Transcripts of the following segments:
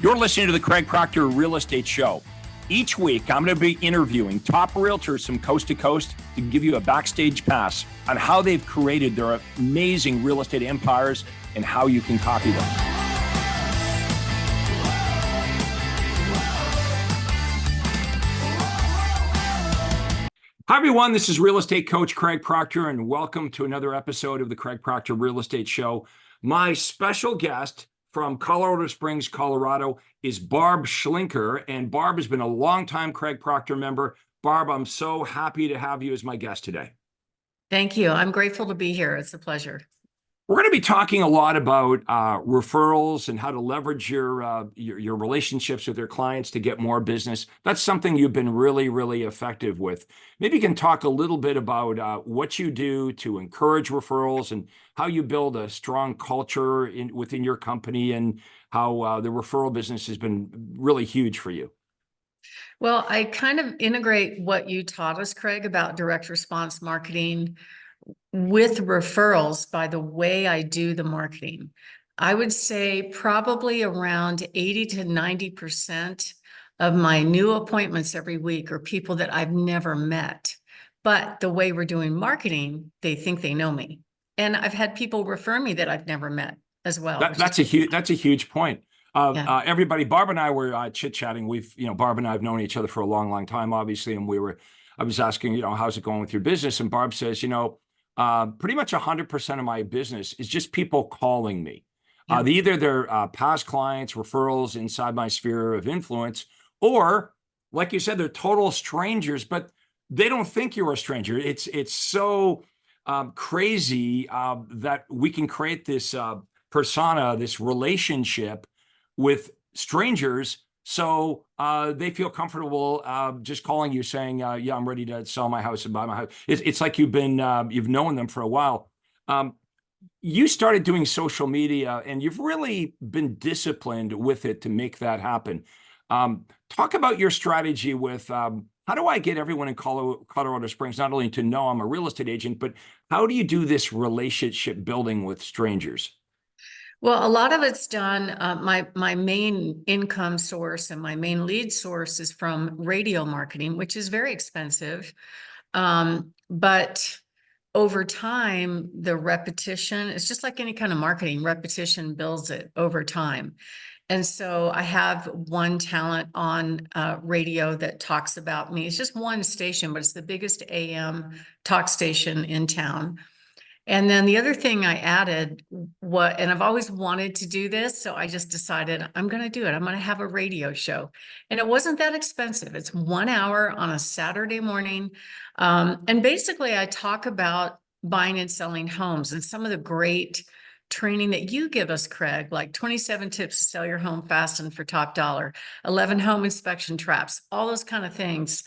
You're listening to the Craig Proctor Real Estate Show. Each week, I'm going to be interviewing top realtors from coast to coast to give you a backstage pass on how they've created their amazing real estate empires and how you can copy them. Hi, everyone. This is real estate coach Craig Proctor, and welcome to another episode of the Craig Proctor Real Estate Show. My special guest from Colorado Springs, Colorado, is Barb Schlinker. And Barb has been a longtime Craig Proctor member. Barb, I'm so happy to have you as my guest today. Thank you. I'm grateful to be here. It's a pleasure. We're going to be talking a lot about referrals and how to leverage your relationships with your clients to get more business. That's something you've been really effective with. Maybe you can talk a little bit about what you do to encourage referrals and how you build a strong culture within your company and how the referral business has been really huge for you. Well, I kind of integrate what you taught us, Craig, about direct response marketing with referrals by the way I do the marketing. I would say probably around 80 to 90% of my new appointments every week are people that I've never met. But the way we're doing marketing, they think they know me. And I've had people refer me that I've never met as well. That's a huge point. Everybody, Barb and I were chit-chatting. Barb and I have known each other for a long time, obviously. And I was asking, how's it going with your business? And Barb says, pretty much 100% of my business is just people calling me. Yeah. They're past clients, referrals inside my sphere of influence, or like you said, they're total strangers, but they don't think you're a stranger. It's so crazy that we can create this persona, this relationship with strangers. So they feel comfortable just calling you saying, yeah, I'm ready to sell my house and buy my house. It's like you've known them for a while. You started doing social media and you've really been disciplined with it to make that happen. Talk about your strategy with how do I get everyone in Colorado Springs not only to know I'm a real estate agent, but how do you do this relationship building with strangers? Well, a lot of it's done. My main income source and my main lead source is from radio marketing, which is very expensive. But over time, the repetition, it's just like any kind of marketing, repetition builds it over time. And so I have one talent on radio that talks about me. It's just one station, but it's the biggest AM talk station in town. And then the other thing I added, and I've always wanted to do this, so I just decided I'm going to do it. I'm going to have a radio show. And it wasn't that expensive. It's 1 hour on a Saturday morning. And basically, I talk about buying and selling homes and some of the great training that you give us, Craig, like 27 tips to sell your home fast and for top dollar, 11 home inspection traps, all those kind of things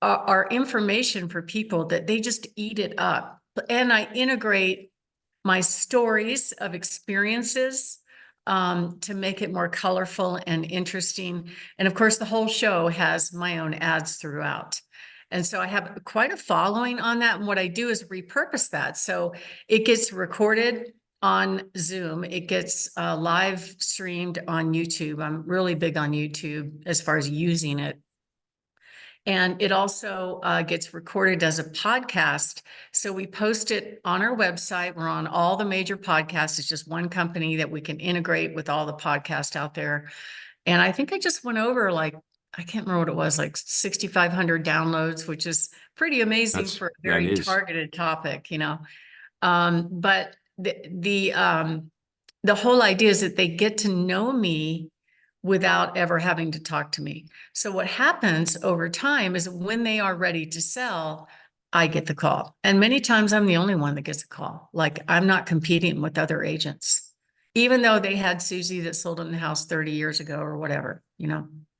are information for people that they just eat it up. And I integrate my stories of experiences to make it more colorful and interesting. And of course, the whole show has my own ads throughout. And so I have quite a following on that. And what I do is repurpose that. So it gets recorded on Zoom. It gets live streamed on YouTube. I'm really big on YouTube as far as using it. And it also gets recorded as a podcast. So we post it on our website. We're on all the major podcasts. It's just one company that we can integrate with all the podcasts out there. And I think I just went over I can't remember what it was, like 6,500 downloads, which is pretty amazing for a very targeted topic, But the whole idea is that they get to know me without ever having to talk to me. So what happens over time is when they are ready to sell, I get the call. And many times I'm the only one that gets a call. Like I'm not competing with other agents, even though they had Susie that sold them the house 30 years ago or whatever,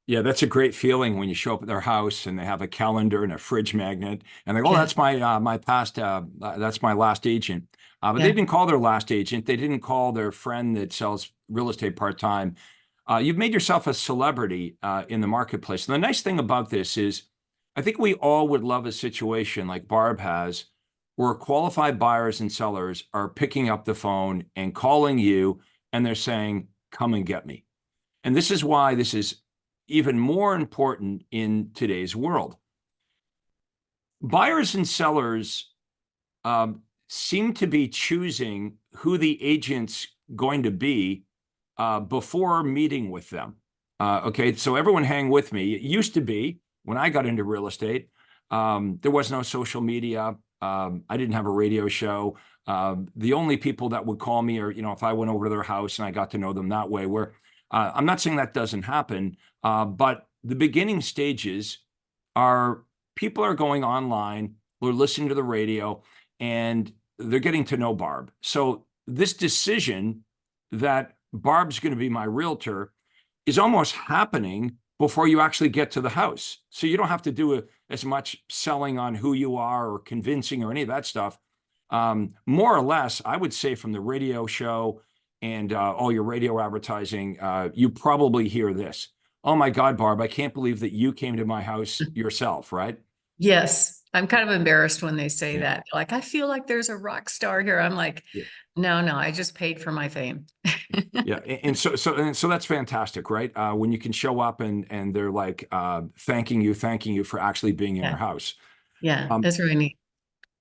Yeah, that's a great feeling when you show up at their house and they have a calendar and a fridge magnet and they go, that's that's my last agent. But they didn't call their last agent. They didn't call their friend that sells real estate part-time. You've made yourself a celebrity in the marketplace. And the nice thing about this is I think we all would love a situation like Barb has, where qualified buyers and sellers are picking up the phone and calling you, and they're saying, come and get me. And this is why this is even more important in today's world. Buyers and sellers seem to be choosing who the agent's going to be before meeting with them. Okay, so everyone hang with me. It used to be, when I got into real estate, there was no social media. I didn't have a radio show. The only people that would call me are, if I went over to their house and I got to know them that way, where I'm not saying that doesn't happen, but the beginning stages are people are going online, they're listening to the radio, and they're getting to know Barb. So this decision that Barb's going to be my realtor is almost happening before you actually get to the house. So you don't have to do as much selling on who you are or convincing or any of that stuff. More or less, I would say from the radio show and all your radio advertising, you probably hear this. Oh my God, Barb, I can't believe that you came to my house yourself, right? Yes. I'm kind of embarrassed when they say Yeah. that. Like, I feel like there's a rock star here. I'm like, Yeah. no, I just paid for my fame. Yeah, and so that's fantastic, right? When you can show up and they're like thanking you for actually being in Yeah. their house. Yeah, that's really neat.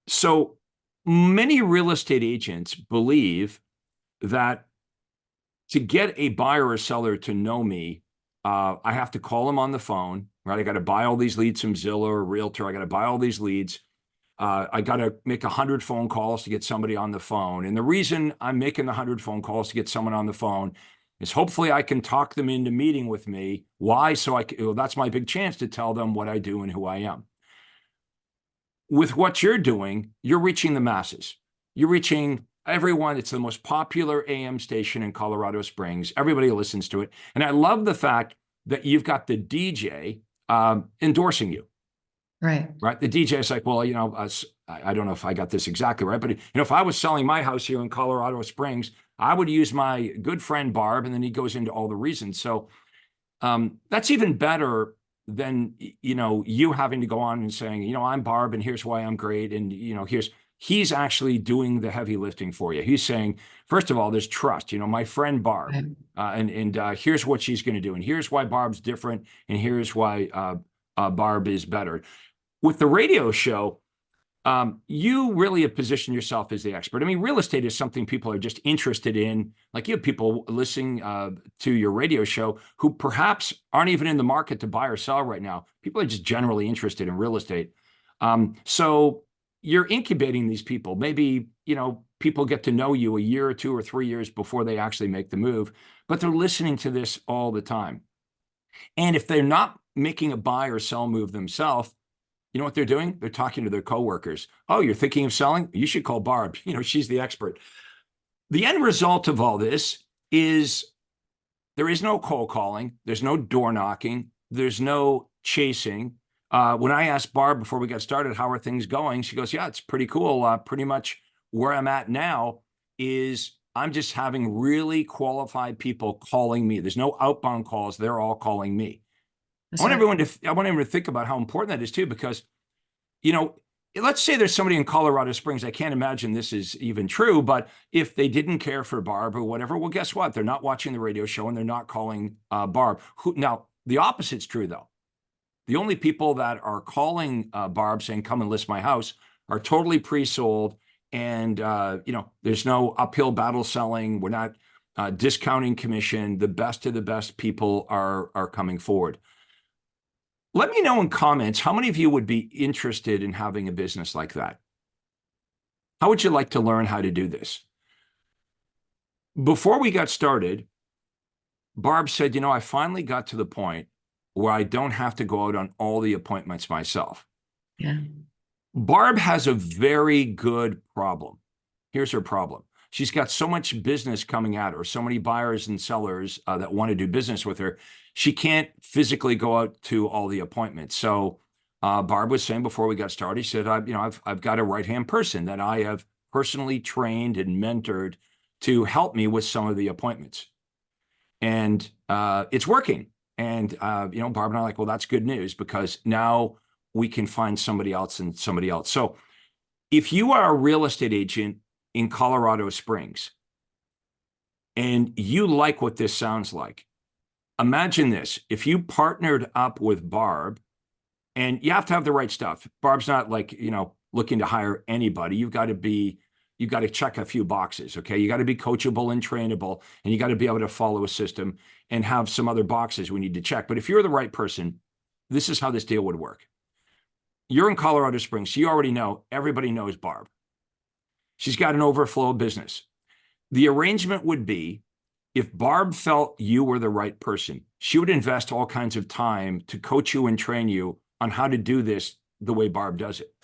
So many real estate agents believe that to get a buyer or seller to know me, I have to call them on the phone, right? I got to buy all these leads from Zillow or Realtor. I got to buy all these leads. I got to make 100 phone calls to get somebody on the phone. And the reason I'm making the 100 phone calls to get someone on the phone is hopefully I can talk them into meeting with me. Why? That's my big chance to tell them what I do and who I am. With what you're doing, you're reaching the masses. You're reaching everyone. It's the most popular AM station in Colorado Springs. Everybody listens to it. And I love the fact that you've got the DJ endorsing you. Right. The DJ is like, well, I don't know if I got this exactly right, but if I was selling my house here in Colorado Springs, I would use my good friend Barb, and then he goes into all the reasons. So that's even better than you having to go on and saying, I'm Barb, and here's why I'm great, and he's actually doing the heavy lifting for you. He's saying, first of all, there's trust. My friend Barb, Right. and here's what she's going to do, and here's why Barb's different, and here's why Barb is better. With the radio show, you really have positioned yourself as the expert. I mean, real estate is something people are just interested in. Like, you have people listening to your radio show who perhaps aren't even in the market to buy or sell right now. People are just generally interested in real estate. So you're incubating these people. Maybe, people get to know you a year or 2 or 3 years before they actually make the move, but they're listening to this all the time. And if they're not making a buy or sell move themselves, you know what they're doing? They're talking to their coworkers. Oh, you're thinking of selling? You should call Barb. She's the expert. The end result of all this is there is no cold calling. There's no door knocking. There's no chasing. When I asked Barb before we got started, how are things going? She goes, yeah, it's pretty cool. Pretty much where I'm at now is I'm just having really qualified people calling me. There's no outbound calls. They're all calling me. That's I want right. everyone to think about how important that is too, because, let's say there's somebody in Colorado Springs. I can't imagine this is even true, but if they didn't care for Barb or whatever, well, guess what? They're not watching the radio show and they're not calling Barb. Now, the opposite's true though. The only people that are calling Barb saying, come and list my house are totally pre-sold. And, there's no uphill battle selling. We're not discounting commission. The best of the best people are coming forward. Let me know in comments, how many of you would be interested in having a business like that? How would you like to learn how to do this? Before we got started, Barb said, I finally got to the point where I don't have to go out on all the appointments myself. Yeah. Barb has a very good problem. Here's her problem. She's got so much business coming at her, so many buyers and sellers that want to do business with her. She can't physically go out to all the appointments. So Barb was saying before we got started, she said, I've got a right-hand person that I have personally trained and mentored to help me with some of the appointments. And it's working. And, Barb and I are like, well, that's good news, because now we can find somebody else and somebody else. So if you are a real estate agent in Colorado Springs and you like what this sounds like, Imagine this. If you partnered up with Barb, and you have to have the right stuff. Barb's not like, looking to hire anybody. You've got to check a few boxes, okay? You got to be coachable and trainable, and you got to be able to follow a system and have some other boxes we need to check. But if you're the right person, this is how this deal would work. You're in Colorado Springs, so you already know, everybody knows Barb. She's got an overflow of business. The arrangement would be, if Barb felt you were the right person, she would invest all kinds of time to coach you and train you on how to do this the way Barb does it.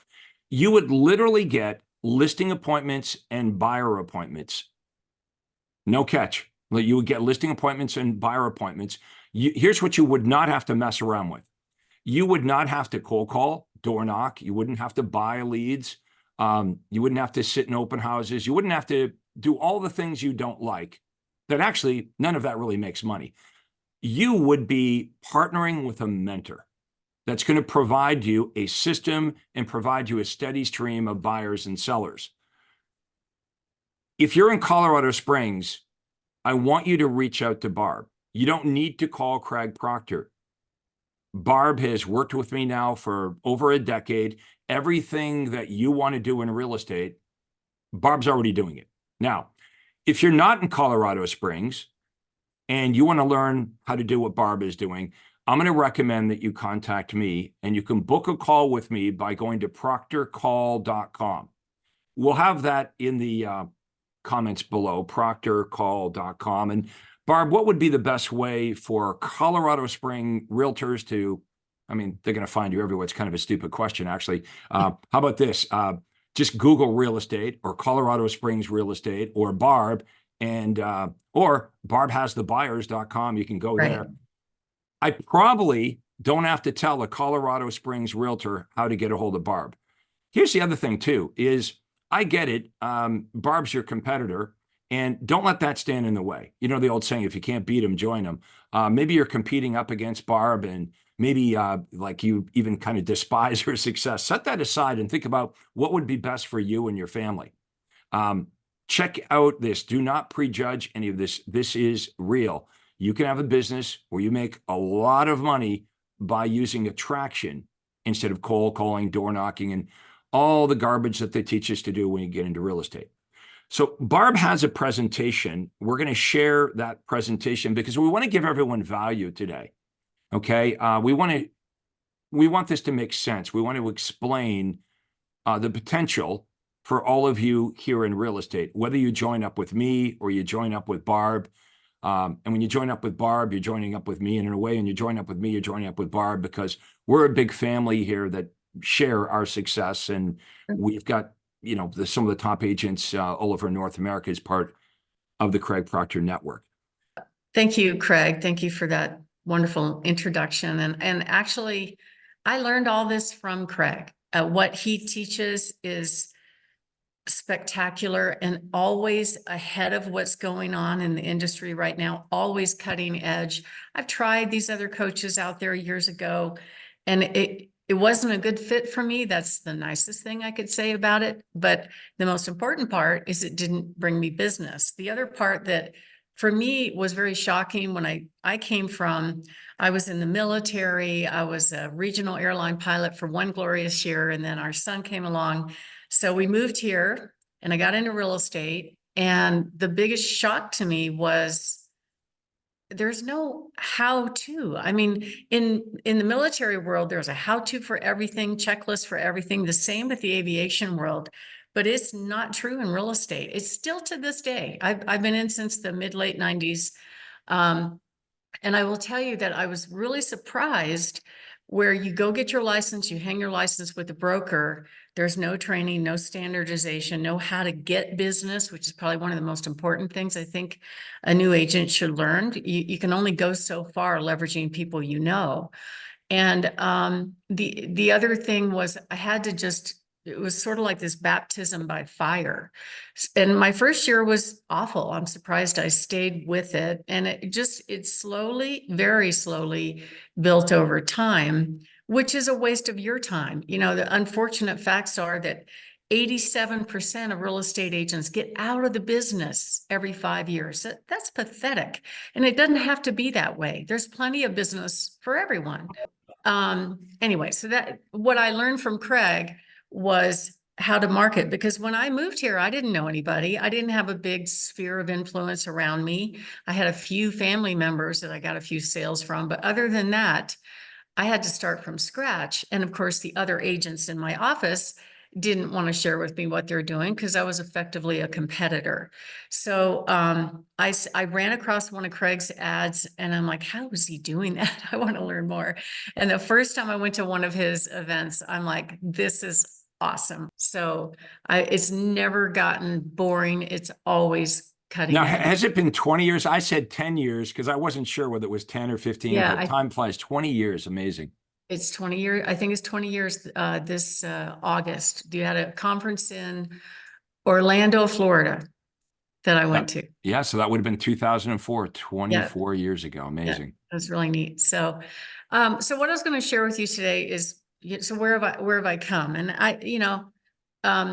You would literally get listing appointments and buyer appointments. No catch. You would get listing appointments and buyer appointments. Here's what you would not have to mess around with. You would not have to cold call, door knock. You wouldn't have to buy leads. You wouldn't have to sit in open houses. You wouldn't have to do all the things you don't like. That actually, none of that really makes money. You would be partnering with a mentor that's going to provide you a system and provide you a steady stream of buyers and sellers. If you're in Colorado Springs, I want you to reach out to Barb. You don't need to call Craig Proctor. Barb has worked with me now for over a decade. Everything that you want to do in real estate, Barb's already doing it. Now, if you're not in Colorado Springs and you want to learn how to do what Barb is doing, I'm going to recommend that you contact me, and you can book a call with me by going to proctorcall.com. We'll have that in the comments below, proctorcall.com. And Barb, what would be the best way for Colorado Spring realtors to, they're going to find you everywhere. It's kind of a stupid question, actually. How about this? Just Google real estate or Colorado Springs real estate or Barb, and or barbhasthebuyers.com. You can go there. I probably don't have to tell a Colorado Springs realtor how to get a hold of Barb. Here's the other thing too, is I get it. Barb's your competitor, and don't let that stand in the way. You know the old saying, if you can't beat them, join them. Maybe you're competing up against Barb, and maybe like you even kind of despise her success. Set that aside and think about what would be best for you and your family. Check out this. Do not prejudge any of this. This is real. You can have a business where you make a lot of money by using attraction instead of cold calling, door knocking, and all the garbage that they teach us to do when you get into real estate. So Barb has a presentation. We're going to share that presentation because we want to give everyone value today. Okay. We want this to make sense. We want to explain the potential for all of you here in real estate, whether you join up with me or you join up with Barb. And when you join up with Barb, you're joining up with me, and in a way, and you join up with me, you're joining up with Barb, because we're a big family here that share our success. And we've got, some of the top agents all over North America as part of the Craig Proctor Network. Thank you, Craig. Thank you for that wonderful introduction. And actually, I learned all this from Craig. What he teaches is spectacular and always ahead of what's going on in the industry right now, always cutting edge. I've tried these other coaches out there years ago, and it wasn't a good fit for me. That's the nicest thing I could say about it. But the most important part is it didn't bring me business. The other part that for me was very shocking when I came from, I was in the military. I was a regional airline pilot for one glorious year, and then our son came along. So we moved here and I got into real estate, and the biggest shock to me was there's no how-to. In the military world, there's a how-to for everything, checklist for everything, the same with the aviation world, but it's not true in real estate. It's still to this day. I've been in since the mid-late 90s. And I will tell you that I was really surprised where you go get your license, you hang your license with a broker. There's no training, no standardization, no how to get business, which is probably one of the most important things I think a new agent should learn. You can only go so far leveraging people you know. And the other thing was I had to just, it was sort of like this baptism by fire. And my first year was awful. I'm surprised I stayed with it. And it slowly, very slowly built over time, which is a waste of your time. The unfortunate facts are that 87% of real estate agents get out of the business every 5 years. That's pathetic. And it doesn't have to be that way. There's plenty of business for everyone. Anyway, so that what I learned from Craig was how to market, because when I moved here, I didn't know anybody. I didn't have a big sphere of influence around me. I had a few family members that I got a few sales from, but other than that, I had to start from scratch. And of course, the other agents in my office didn't want to share with me what they're doing because I was effectively a competitor. So I ran across one of Craig's ads and I'm like, how is he doing that? I want to learn more. And the first time I went to one of his events, I'm like, this is awesome. So it's never gotten boring. It's always cutting Now, edge. has it been 20 years? I said 10 years because I wasn't sure whether it was 10 or 15, Yeah, but time flies. 20 years. Amazing. It's 20 years. I think it's 20 years this August. You had a conference in Orlando, Florida that I went to. Yeah, so that would have been 2004, Yeah. 24 years ago. Amazing. It was really neat. So, so what I was going to share with you today is, so where have I come? And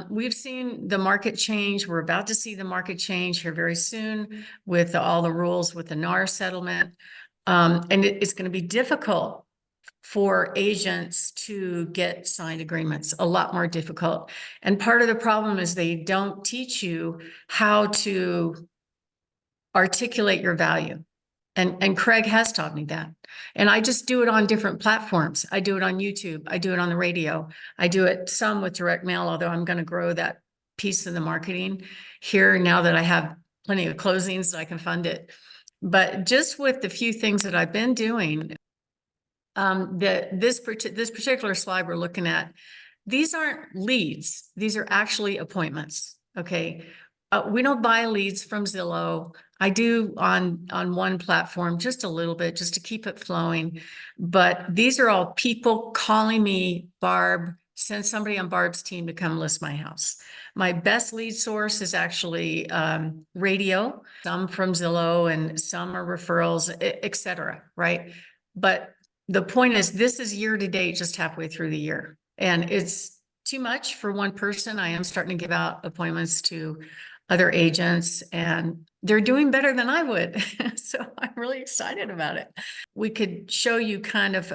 we've seen the market change. We're about to see the market change here very soon with all the rules with the NAR settlement. And it's going to be difficult for agents to get signed agreements, a lot more difficult. And part of the problem is they don't teach you how to articulate your value. And Craig has taught me that. And I just do it on different platforms. I do it on YouTube. I do it on the radio. I do it some with direct mail, although I'm going to grow that piece of the marketing here now that I have plenty of closings that I can fund it. But just with the few things that I've been doing, this particular slide we're looking at, these aren't leads. These are actually appointments. Okay. We don't buy leads from Zillow. I do on one platform, just a little bit, just to keep it flowing. But these are all people calling me, Barb, send somebody on Barb's team to come list my house. My best lead source is actually radio, some from Zillow and some are referrals, et cetera, right? But the point is, this is year to date, just halfway through the year. And it's too much for one person. I am starting to give out appointments to other agents and they're doing better than I would. So I'm really excited about it. We could show you kind of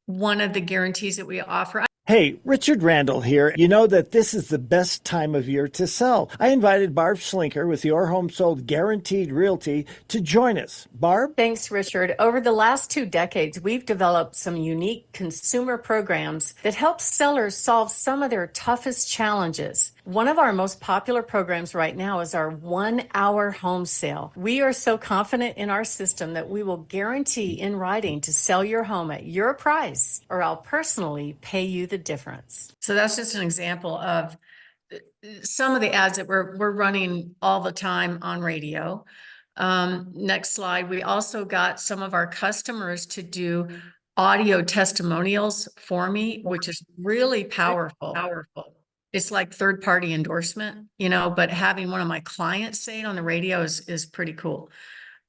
one of the guarantees that we offer. Hey, Richard Randall here. You know that this is the best time of year to sell. I invited Barb Schlinker with Your Home Sold Guaranteed Realty to join us. Barb? Thanks, Richard. Over the last 2 decades, we've developed some unique consumer programs that help sellers solve some of their toughest challenges. One of our most popular programs right now is our 1-hour home sale. We are so confident in our system that we will guarantee in writing to sell your home at your price, or I'll personally pay you the difference. So that's just an example of some of the ads that we're running all the time on radio. Next slide. We also got some of our customers to do audio testimonials for me, which is really powerful. It's like third-party endorsement, but having one of my clients say it on the radio is pretty cool.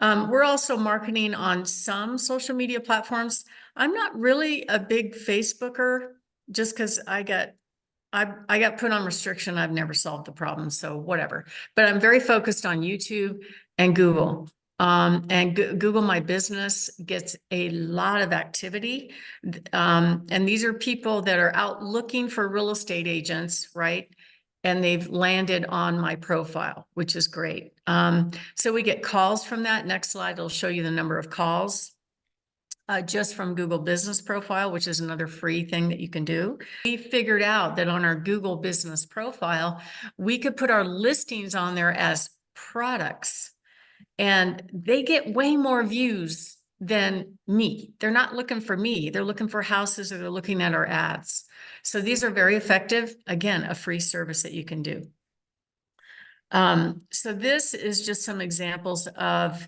We're also marketing on some social media platforms. I'm not really a big Facebooker just because I got put on restriction. I've never solved the problem, so whatever. But I'm very focused on YouTube and Google. Google My Business gets a lot of activity. And these are people that are out looking for real estate agents, right? And they've landed on my profile, which is great. So we get calls from that. Next slide will show you the number of calls just from Google Business Profile, which is another free thing that you can do. We figured out that on our Google Business Profile, we could put our listings on there as products. And they get way more views than me. They're not looking for me. They're looking for houses or they're looking at our ads. So these are very effective. Again, a free service that you can do. So this is just some examples of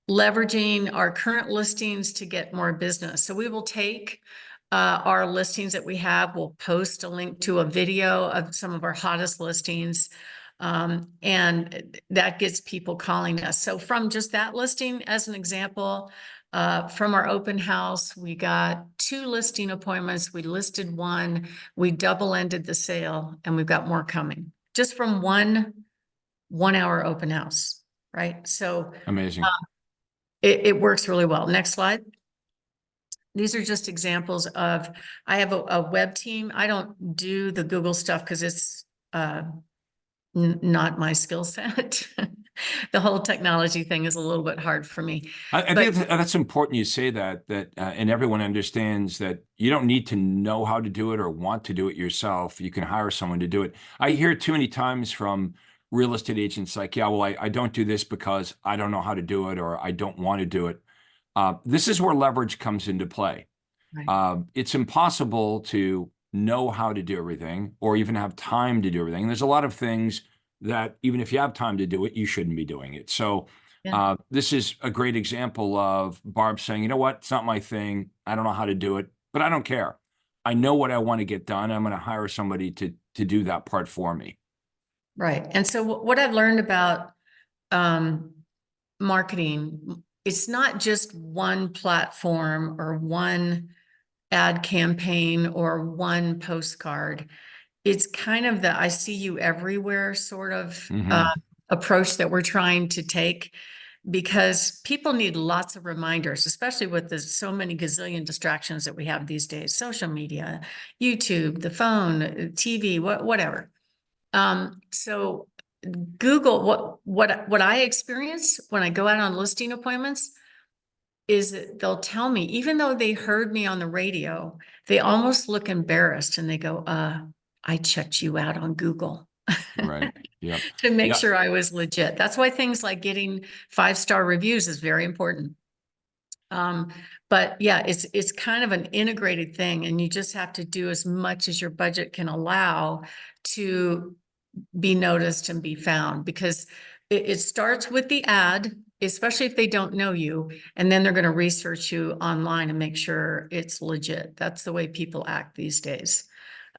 leveraging our current listings to get more business. So we will take our listings that we have. We'll post a link to a video of some of our hottest listings. And that gets people calling us. So from just that listing, as an example, From our open house, we got 2 listing appointments. We listed 1, we double-ended the sale, and we've got more coming just from 1 hour open house, right? So Amazing. it works really well. Next slide. These are just examples of, I have a web team. I don't do the Google stuff because it's not my skill set. The whole technology thing is a little bit hard for me. I But think that's important you say that, and everyone understands that you don't need to know how to do it or want to do it yourself. You can hire someone to do it. I hear too many times from real estate agents like, yeah, well, I don't do this because I don't know how to do it or I don't want to do it. This is where leverage comes into play. right. It's impossible to know how to do everything or even have time to do everything. There's a lot of things that even if you have time to do it, you shouldn't be doing it. So Yeah. this is a great example of Barb saying, you know what, it's not my thing. I don't know how to do it, but I don't care. I know what I want to get done. I'm going to hire somebody to do that part for me. Right. And so what I've learned about marketing, it's not just one platform or one ad campaign or one postcard. It's kind of the I see you everywhere sort of approach that we're trying to take, because people need lots of reminders, especially with the so many gazillion distractions that we have these days: social media, YouTube, the phone, TV, whatever. So Google, what I experience when I go out on listing appointments is that they'll tell me, even though they heard me on the radio, they almost look embarrassed and they go, I checked you out on Google. Right. Yep. To make Yeah. sure I was legit. That's why things like getting 5-star reviews is very important. But yeah, it's kind of an integrated thing, and you just have to do as much as your budget can allow to be noticed and be found, because it starts with the ad, especially if they don't know you, and then they're going to research you online and make sure it's legit. That's the way people act these days.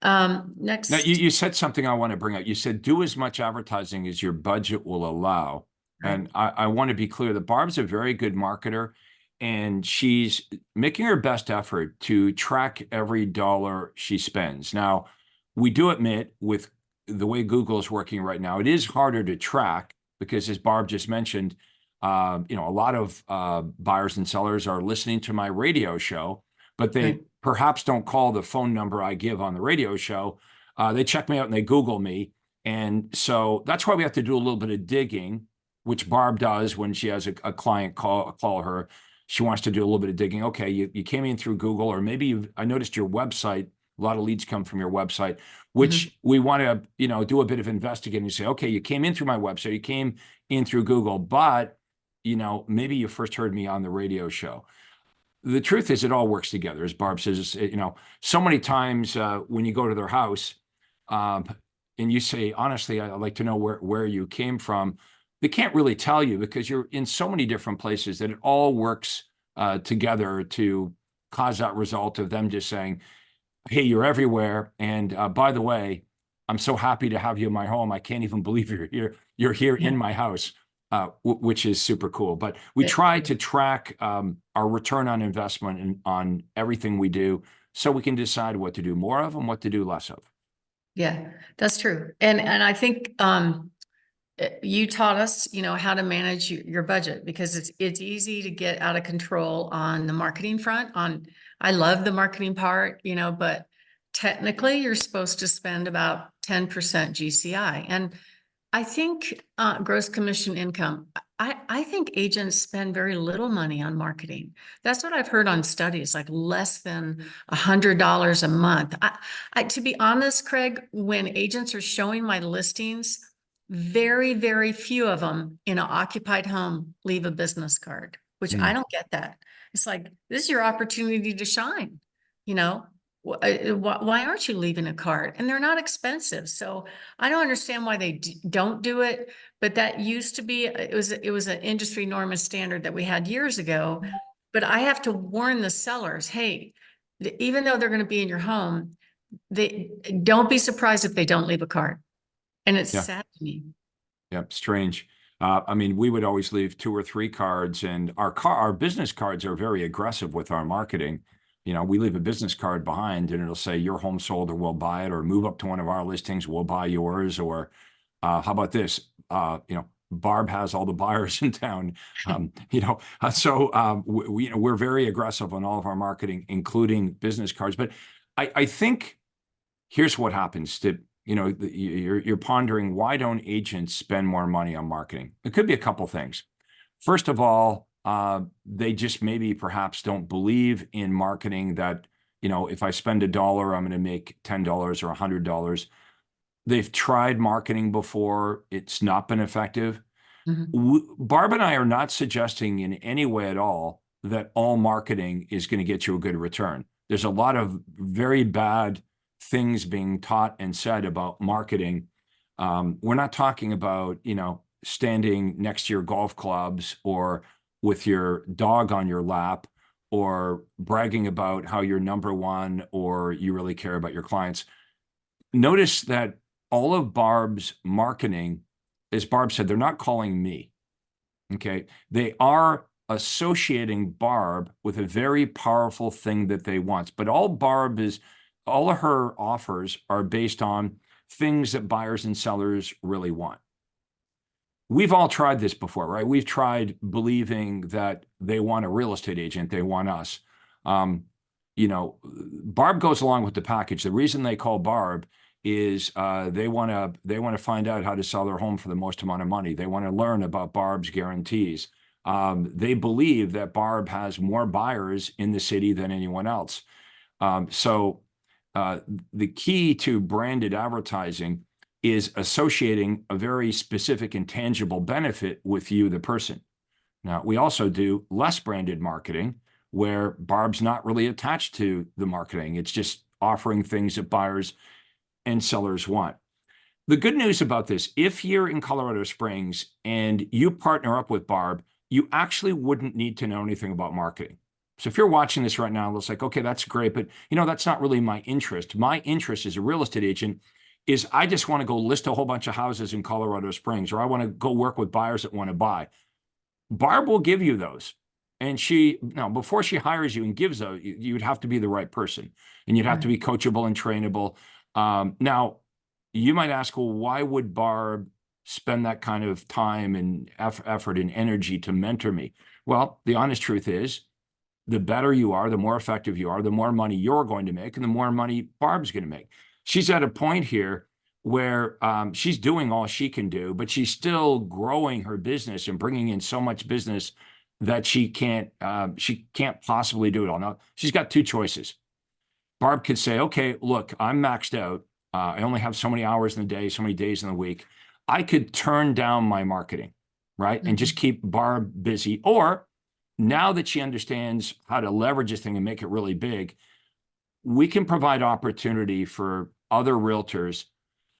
Now, Next. you said something I want to bring up. You said do as much advertising as your budget will allow. Right. And I want to be clear that Barb's a very good marketer, and she's making her best effort to track every dollar she spends. Now, we do admit with the way Google is working right now, it is harder to track because, as Barb just mentioned, a lot of buyers and sellers are listening to my radio show, but they Right. perhaps don't call the phone number I give on the radio show. They check me out and they Google me. And so that's why we have to do a little bit of digging, which Barb does when she has a client call her. She wants to do a little bit of digging. Okay, you came in through Google, or maybe I noticed your website. A lot of leads come from your website, which we want to, do a bit of investigating. You say, okay, you came in through my website, you came in through Google, but, maybe you first heard me on the radio show. The truth is it all works together. As Barb says, so many times when you go to their house and you say, honestly, I'd like to know where you came from, they can't really tell you because you're in so many different places that it all works together to cause that result of them just saying, hey, you're everywhere. And by the way, I'm so happy to have you in my home. I can't even believe you're here. You're here in my house. Which is super cool. But we try to track our return on investment and on everything we do so we can decide what to do more of and what to do less of. Yeah, that's true. And I think you taught us, how to manage your budget, because it's easy to get out of control on the marketing front. I love the marketing part, but technically you're supposed to spend about 10% GCI. And I think gross commission income, I think agents spend very little money on marketing. That's what I've heard on studies, like less than $100 a month. To be honest, Craig, when agents are showing my listings, very, very few of them in an occupied home leave a business card, which I don't get that. It's like, this is your opportunity to shine, why aren't you leaving a card? And they're not expensive. So I don't understand why they don't do it, but that used to be, it was an industry norm and standard that we had years ago. But I have to warn the sellers, hey, even though they're going to be in your home, they don't be surprised if they don't leave a card. And it's sad to me. Yeah, strange. I mean, we would always leave 2 or 3 cards, and our business cards are very aggressive with our marketing. You know, we leave a business card behind, and it'll say your home sold, or we'll buy it, or move up to one of our listings, we'll buy yours, or how about this? You know, Barb has all the buyers in town. You know, we're very aggressive on all of our marketing, including business cards. But I think here's what happens to, you know, you're pondering, why don't agents spend more money on marketing? It could be a couple things. First of all, they just maybe perhaps don't believe in marketing, that, you know, if I spend $1, I'm going to make $10 or $100. They've tried marketing before. It's not been effective. Barb and I are not suggesting in any way at all that all marketing is going to get you a good return. There's a lot of very bad things being taught and said about marketing. We're not talking about, you know, standing next to your golf clubs or with your dog on your lap, or bragging about how you're number one or you really care about your clients. Notice that all of Barb's marketing, as Barb said, they're not calling me. Okay. They are associating Barb with a very powerful thing that they want. But all of her offers are based on things that buyers and sellers really want. We've all tried this before, right? We've tried believing that they want a real estate agent, they want us. You know, Barb goes along with the package. The reason they call Barb is they want to find out how to sell their home for the most amount of money. They want to learn about Barb's guarantees. They believe that Barb has more buyers in the city than anyone else. So the key to branded advertising is associating a very specific and tangible benefit with you, the person. Now, we also do less branded marketing, where Barb's not really attached to the marketing. It's just offering things that buyers and sellers want. The good news about this, if you're in Colorado Springs and you partner up with Barb, you actually wouldn't need to know anything about marketing. So if you're watching this right now, it's like, okay, that's great, but you know, that's not really my interest. My interest as a real estate agent is I just want to go list a whole bunch of houses in Colorado Springs, or I want to go work with buyers that want to buy. Barb will give you those. And before she hires you and gives those, you'd have to be the right person, and you'd have to be coachable and trainable. Now, you might ask, well, why would Barb spend that kind of time and effort and energy to mentor me? Well, the honest truth is, the better you are, the more effective you are, the more money you're going to make, and the more money Barb's going to make. She's at a point here where she's doing all she can do, but she's still growing her business and bringing in so much business that she can't possibly do it all. Now, she's got 2 choices. Barb could say, okay, look, I'm maxed out. I only have so many hours in the day, so many days in the week. I could turn down my marketing, right? And just keep Barb busy. Or now that she understands how to leverage this thing and make it really big, we can provide opportunity for other realtors.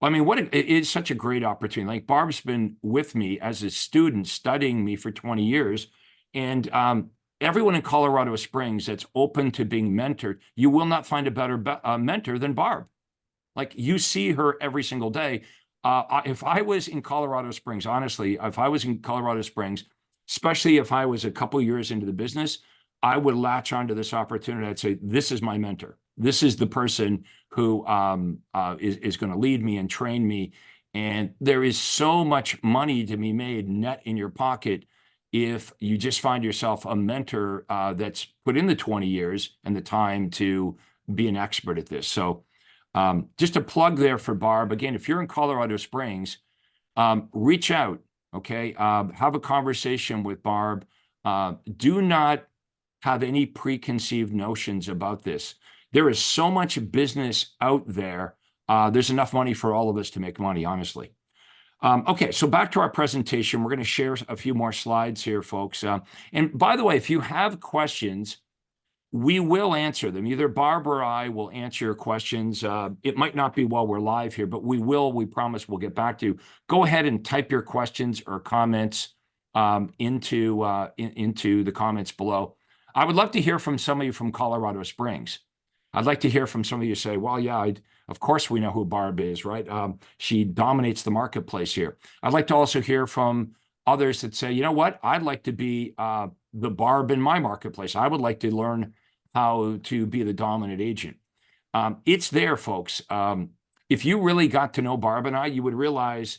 I mean, it is such a great opportunity. Like, Barb's been with me as a student, studying me for 20 years. And everyone in Colorado Springs that's open to being mentored, you will not find a better mentor than Barb. Like, you see her every single day. If I was in Colorado Springs, honestly, if I was in Colorado Springs, especially if I was a couple years into the business, I would latch onto this opportunity. I'd say, this is my mentor. This is the person who is going to lead me and train me. And there is so much money to be made net in your pocket if you just find yourself a mentor that's put in the 20 years and the time to be an expert at this. So just a plug there for Barb. Again, if you're in Colorado Springs, reach out, okay? Have a conversation with Barb. Do not have any preconceived notions about this. There is so much business out there. There's enough money for all of us to make money, honestly. Okay, so back to our presentation. We're going to share a few more slides here, folks. And by the way, if you have questions, we will answer them. Either Barb or I will answer your questions. It might not be while we're live here, but we promise we'll get back to you. Go ahead and type your questions or comments into the comments below. I would love to hear from some of you from Colorado Springs. I'd like to hear from some of you say, well, yeah, of course we know who Barb is, right? She dominates the marketplace here. I'd like to also hear from others that say, you know what, I'd like to be the Barb in my marketplace. I would like to learn how to be the dominant agent. It's there, folks. If you really got to know Barb and I, you would realize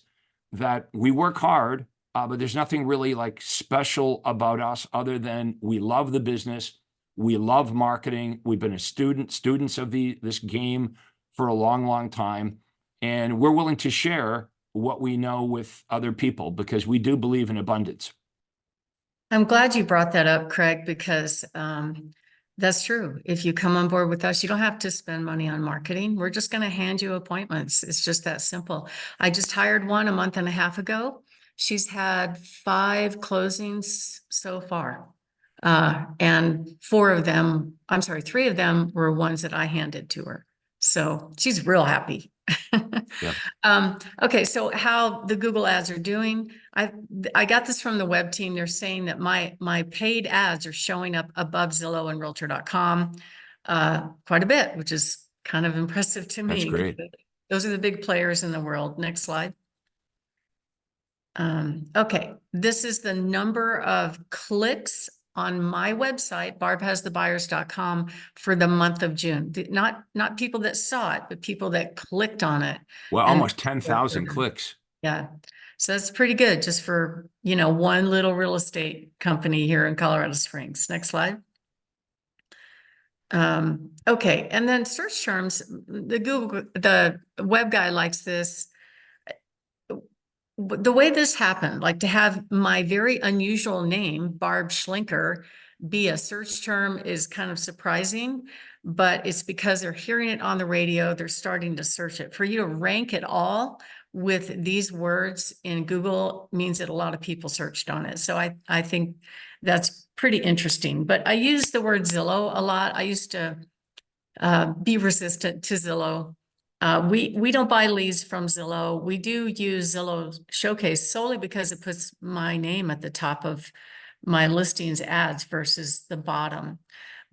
that we work hard, but there's nothing really like special about us other than we love the business. We love marketing. We've been students of this game for a long, long time. And we're willing to share what we know with other people because we do believe in abundance. I'm glad you brought that up, Craig, because that's true. If you come on board with us, you don't have to spend money on marketing. We're just going to hand you appointments. It's just that simple. I just hired one a month and a half ago. She's had 5 closings so far. And 3 of them were ones that I handed to her. So she's real happy. Yeah. Okay, so how the Google ads are doing. I got this from the web team. They're saying that my paid ads are showing up above Zillow and Realtor.com quite a bit, which is kind of impressive to me. That's great. Those are the big players in the world. Next slide. Okay, this is the number of clicks on my website, barbhasthebuyers.com, for the month of June. Not people that saw it, but people that clicked on it. Well, And almost 10,000 clicks. yeah. So that's pretty good just for, one little real estate company here in Colorado Springs. Next slide. Okay. And then search terms, the web guy likes this. The way this happened, like to have my very unusual name, Barb Schlinker, be a search term is kind of surprising, but it's because they're hearing it on the radio, they're starting to search it. For you to rank it all with these words in Google means that a lot of people searched on it. So I think that's pretty interesting. But I use the word Zillow a lot. I used to be resistant to Zillow. We don't buy leads from Zillow. We do use Zillow Showcase solely because it puts my name at the top of my listings ads versus the bottom.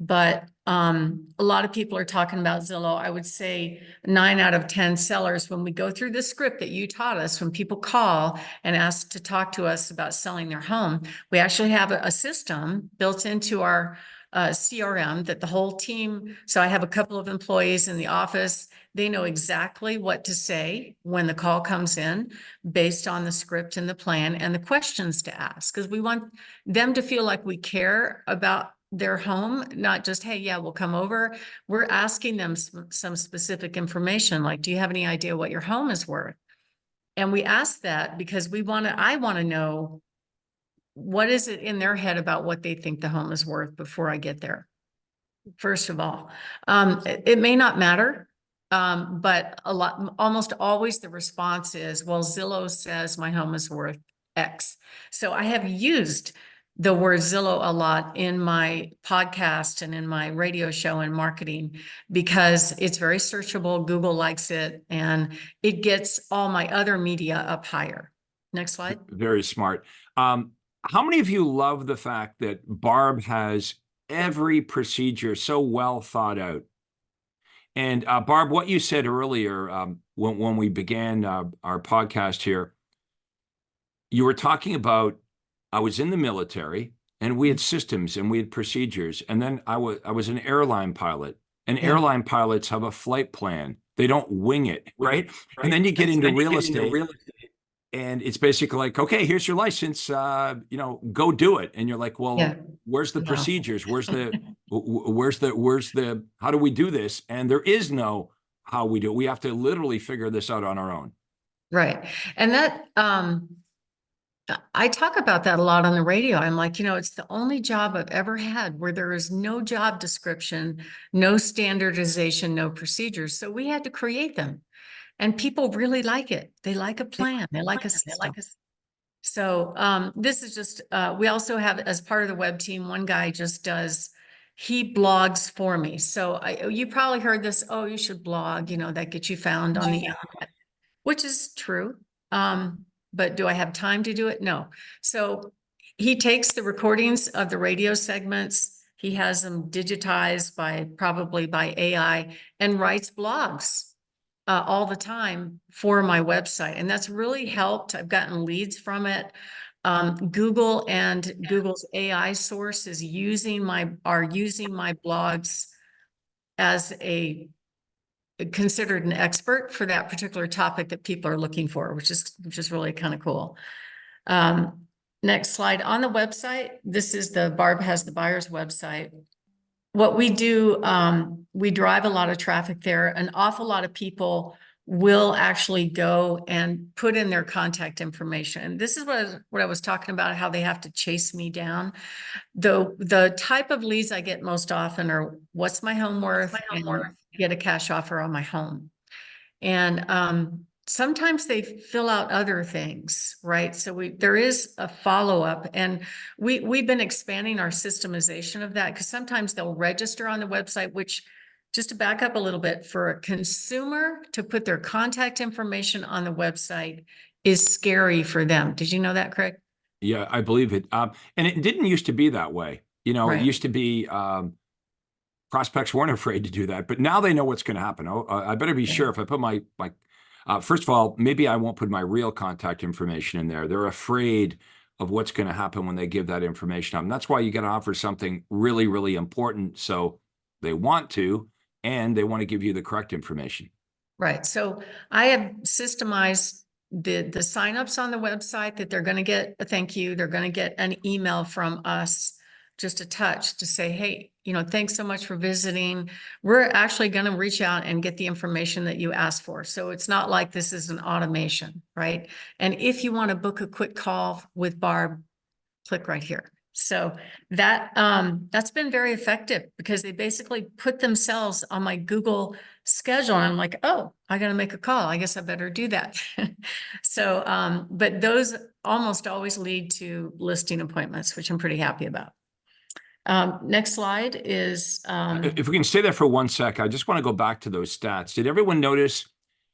But a lot of people are talking about Zillow. I would say 9 out of 10 sellers, when we go through the script that you taught us, when people call and ask to talk to us about selling their home, we actually have a system built into our CRM that the whole team, so I have a couple of employees in the office, they know exactly what to say when the call comes in based on the script and the plan and the questions to ask, because we want them to feel like we care about their home, not just, hey, yeah, we'll come over. We're asking them some specific information, like, do you have any idea what your home is worth? And we ask that because I want to know what is it in their head about what they think the home is worth before I get there. First of all, it may not matter, but almost always the response is, well, Zillow says my home is worth X. So I have used the word Zillow a lot in my podcast and in my radio show and marketing because it's very searchable. Google likes it and it gets all my other media up higher. Next slide. Very smart. How many of you love the fact that Barb has every procedure so well thought out? And Barb, what you said earlier when we began our podcast here, you were talking about, I was in the military and we had systems and we had procedures. And then I was an airline pilot, and airline pilots have a flight plan. They don't wing it, right? And then you get into real estate. And it's basically like, okay, here's your license, go do it. And you're like, well, where's the procedures? Where's the, how do we do this? And there is no how we do it. We have to literally figure this out on our own. Right. And that, I talk about that a lot on the radio. I'm like, it's the only job I've ever had where there is no job description, no standardization, no procedures. So we had to create them. And people really like it. They like a plan. They like a system. So this is just, we also have, as part of the web team, one guy he blogs for me. So you probably heard this, oh, you should blog, that gets you found on the internet, which is true. But do I have time to do it? No. So he takes the recordings of the radio segments, he has them digitized probably by AI, and writes blogs all the time for my website. And that's really helped. I've gotten leads from it. Google and Google's AI source is using my blogs as considered an expert for that particular topic that people are looking for, which is really kind of cool. Next slide. On the website, this is the Barb Has the Buyers website. What we do, we drive a lot of traffic there. An awful lot of people will actually go and put in their contact information. And this is what I was talking about, how they have to chase me down. The type of leads I get most often are, what's my home worth? And get a cash offer on my home. And sometimes they fill out other things, right? So there is a follow-up, and we've been expanding our systemization of that, because sometimes they'll register on the website, which, just to back up a little bit, for a consumer to put their contact information on the website is scary for them. Did you know that, Craig? Yeah, I believe it. And it didn't used to be that way. You know, Right. It used to be prospects weren't afraid to do that, but now they know what's going to happen. Oh, I better be sure if I put my first of all, maybe I won't put my real contact information in there. They're afraid of what's going to happen when they give that information up. And that's why you got to offer something really, really important. So they want to, and they want to give you the correct information. Right. So I have systemized the signups on the website, that they're going to get a thank you. They're going to get an email from us, just a touch to say, hey, thanks so much for visiting. We're actually going to reach out and get the information that you asked for. So it's not like this is an automation, right? And if you want to book a quick call with Barb, click right here. So that's been very effective, because they basically put themselves on my Google schedule, and I'm like, oh, I got to make a call. I guess I better do that. So, but those almost always lead to listing appointments, which I'm pretty happy about. Next slide is. If we can stay there for 1 sec, I just want to go back to those stats. Did everyone notice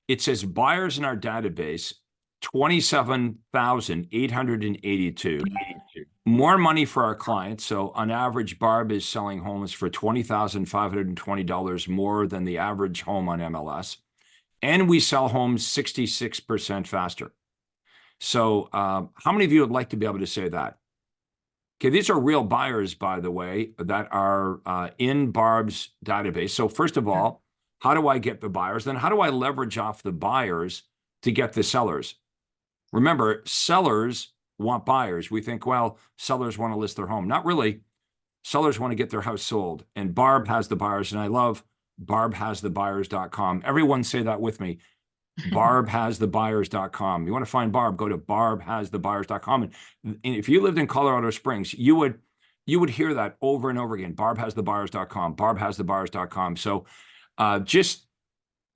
it says buyers in our database, 27,882. More money for our clients. So on average, Barb is selling homes for $20,520 more than the average home on MLS. And we sell homes 66% faster. So how many of you would like to be able to say that? Okay, these are real buyers, by the way, that are in Barb's database. So first of all, how do I get the buyers? Then how do I leverage off the buyers to get the sellers? Remember, sellers want buyers. We think, well, sellers want to list their home. Not really. Sellers want to get their house sold. And Barb has the buyers. And I love barbhasthebuyers.com. Everyone say that with me. barbhasthebuyers.com. You want to find Barb, go to barbhasthebuyers.com. And if you lived in Colorado Springs, you would hear that over and over again. barbhasthebuyers.com, barbhasthebuyers.com. So just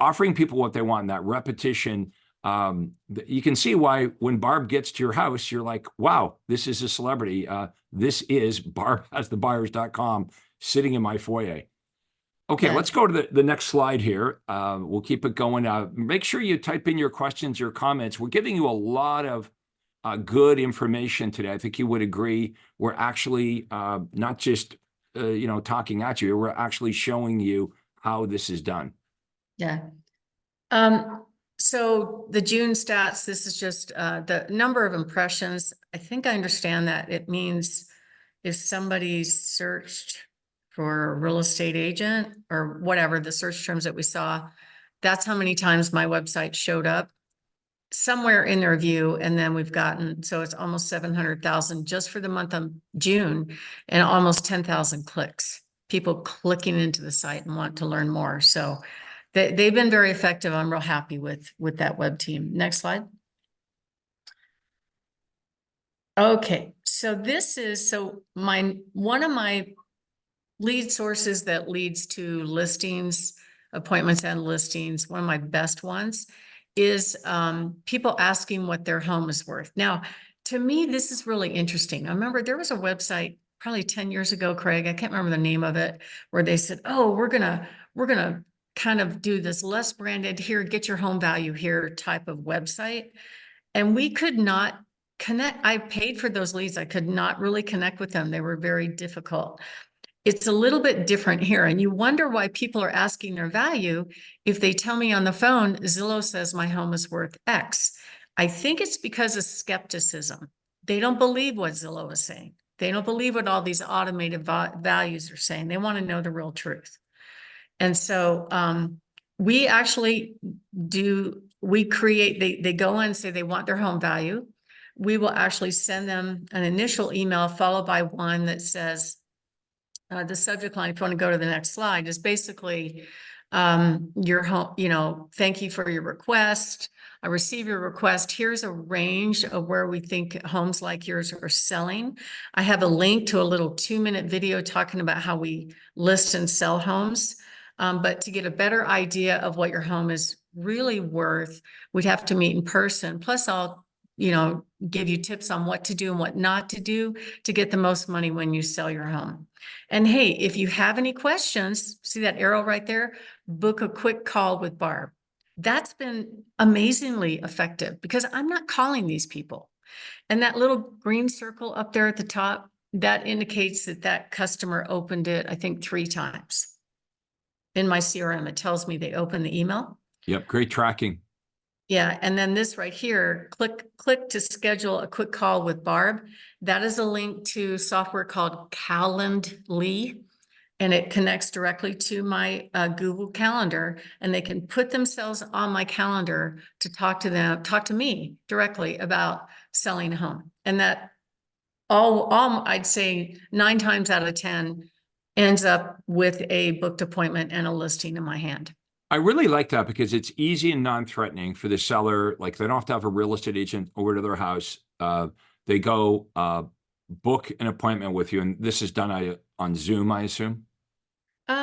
offering people what they want, and that repetition. You can see why when Barb gets to your house, you're like, wow, this is a celebrity. This is barbhasthebuyers.com sitting in my foyer. Okay, let's go to the next slide here. We'll keep it going. Make sure you type in your questions, your comments. We're giving you a lot of good information today. I think you would agree. We're actually not just talking at you. We're actually showing you how this is done. Yeah. So the June stats, this is just the number of impressions. I think I understand that it means if somebody searched for a real estate agent or whatever, the search terms that we saw, that's how many times my website showed up somewhere in their view. And then we've gotten, so it's almost 700,000 just for the month of June, and almost 10,000 clicks, people clicking into the site and want to learn more. So they've been very effective. I'm real happy with that web team. Next slide. Okay, so this is one of my lead sources that leads to listings, appointments and listings. One of my best ones is people asking what their home is worth. Now, to me, this is really interesting. I remember there was a website probably 10 years ago, Craig, I can't remember the name of it, where they said, oh, we're gonna kind of do this less branded here, get your home value here type of website. And we could not connect. I paid for those leads. I could not really connect with them. They were very difficult. It's a little bit different here. And you wonder why people are asking their value. If they tell me on the phone, Zillow says my home is worth X. I think it's because of skepticism. They don't believe what Zillow is saying. They don't believe what all these automated values are saying. They want to know the real truth. And so we actually we create, they go in and say they want their home value. We will actually send them an initial email followed by one that says, the subject line, if you want to go to the next slide, is basically your home, thank you for your request. I receive your request. Here's a range of where we think homes like yours are selling. I have a link to a little 2-minute video talking about how we list and sell homes. But to get a better idea of what your home is really worth, we'd have to meet in person. Plus, I'll, give you tips on what to do and what not to do to get the most money when you sell your home. And hey, if you have any questions, see that arrow right there? Book a quick call with Barb. That's been amazingly effective because I'm not calling these people. And that little green circle up there at the top, that indicates that customer opened it, I think 3 times. In my CRM, it tells me they opened the email. Yep, great tracking. Yeah, and then this right here, click to schedule a quick call with Barb. That is a link to software called Calendly, and it connects directly to my Google Calendar, and they can put themselves on my calendar to talk to me directly about selling a home. And that all I'd say 9 times out of 10 ends up with a booked appointment and a listing in my hand. I really like that because it's easy and non-threatening for the seller. Like they don't have to have a real estate agent over to their house. They go book an appointment with you, and this is done on Zoom, I assume. It's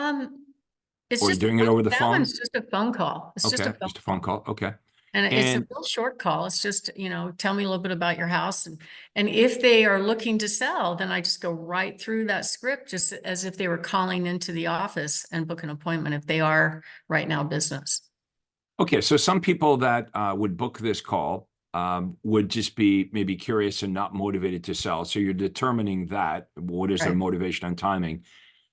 Or just you're doing it over the that phone? one's just a phone call. It's Okay, just a phone call. Okay. And it's a And real short call. It's just, tell me a little bit about your house. And if they are looking to sell, then I just go right through that script, just as if they were calling into the office and book an appointment if they are right now business. okay, so some people that would book this call would just be maybe curious and not motivated to sell. So you're determining that. What is their Right. motivation on timing?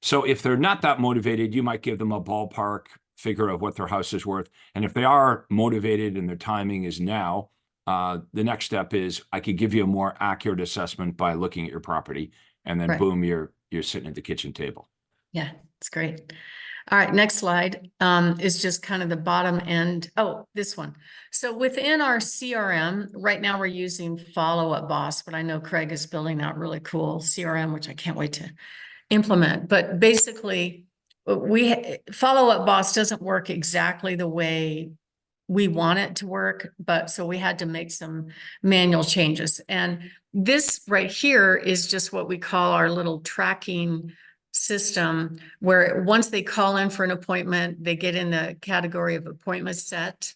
So if they're not that motivated, you might give them a ballpark figure of what their house is worth. And if they are motivated and their timing is now, the next step is I could give you a more accurate assessment by looking at your property, and then Right. boom, you're sitting at the kitchen table. Yeah, it's great. All right, next slide is just kind of the bottom end. Oh, this one. So within our CRM, right now we're using Follow Up Boss, but I know Craig is building out really cool CRM, which I can't wait to implement. But basically, Follow Up Boss doesn't work exactly the way we want it to work, but so we had to make some manual changes. And this right here is just what we call our little tracking system, where once they call in for an appointment, they get in the category of appointment set,